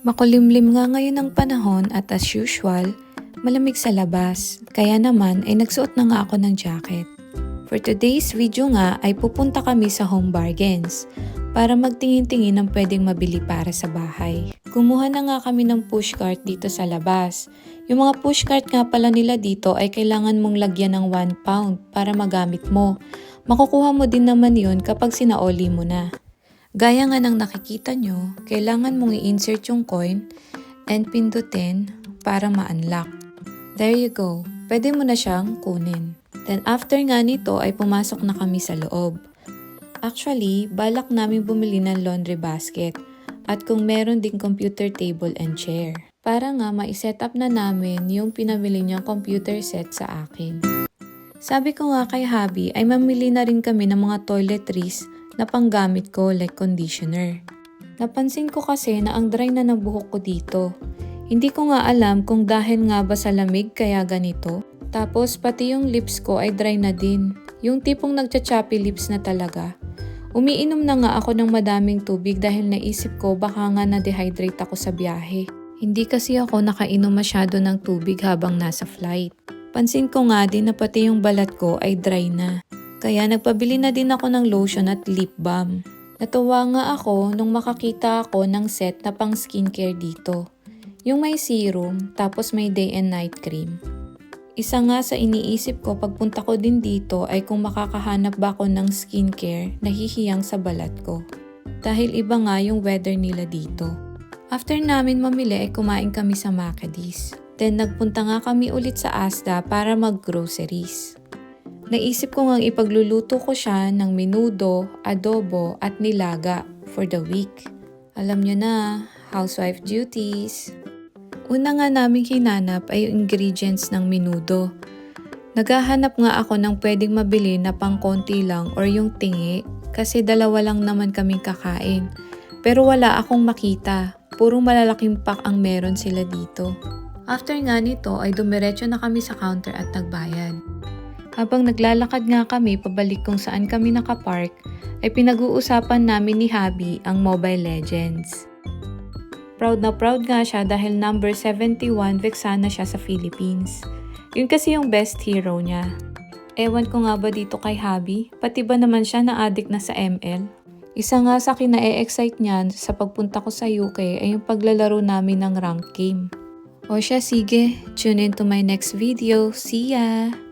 Makulimlim nga ngayon ang panahon at as usual, malamig sa labas. Kaya naman ay nagsuot na nga ako ng jacket. For today's video nga ay pupunta kami sa Home Bargains para magtingin-tingin ng pwedeng mabili para sa bahay. Kumuha na nga kami ng pushcart dito sa labas. Yung mga pushcart nga pala nila dito ay kailangan mong lagyan ng 1 pound para magamit mo. Makukuha mo din naman yun kapag sinaoli mo na. Gaya nga ng nakikita nyo, kailangan mong i-insert yung coin and pindutin para ma-unlock. There you go. Pwede mo na siyang kunin. Then after nga nito ay pumasok na kami sa loob. Actually, balak namin bumili ng laundry basket at kung meron ding computer table and chair. Para nga ma-set up na namin yung pinamili niyang computer set sa akin. Sabi ko nga kay Habi ay mamili na rin kami ng mga toiletries na panggamit ko like conditioner. Napansin ko kasi na ang dry na ng buhok ko dito. Hindi ko nga alam kung dahil nga ba sa lamig kaya ganito. Tapos pati yung lips ko ay dry na din. Yung tipong nagcha-chappy lips na talaga. Umiinom na nga ako ng madaming tubig dahil naisip ko baka nga na-dehydrate ako sa biyahe. Hindi kasi ako nakainom masyado ng tubig habang nasa flight. Pansin ko nga din na pati yung balat ko ay dry na. Kaya nagpabili na din ako ng lotion at lip balm. Natuwa nga ako nung makakita ako ng set na pang skincare dito. Yung may serum, tapos may day and night cream. Isa nga sa iniisip ko pagpunta ko din dito ay kung makakahanap ba ako ng skincare na hihiyang sa balat ko. Dahil iba nga yung weather nila dito. After namin mamili ay kumain kami sa Macadis. Then nagpunta nga kami ulit sa Asda para mag-groceries. Naisip ko ngang ipagluluto ko siya ng menudo, adobo at nilaga for the week. Alam nyo na, housewife duties. Una nga naming hinanap ay yung ingredients ng menudo. Naghahanap nga ako ng pwedeng mabili na pang konti lang or yung tingi kasi dalawa lang naman kaming kakain. Pero wala akong makita, puro malalaking pack ang meron sila dito. After nga nito ay dumiretso na kami sa counter at nagbayad. Habang naglalakad nga kami pabalik kung saan kami nakapark, ay pinag-uusapan namin ni Habi ang Mobile Legends. Proud na proud nga siya dahil number 71 Vexana siya sa Philippines. Yun kasi yung best hero niya. Ewan ko nga ba dito kay Habi, pati ba naman siya na-addict na sa ML? Isa nga sa kina-excite niyan sa pagpunta ko sa UK ay yung paglalaro namin ng rank game. O siya sige, tune in to my next video. See ya!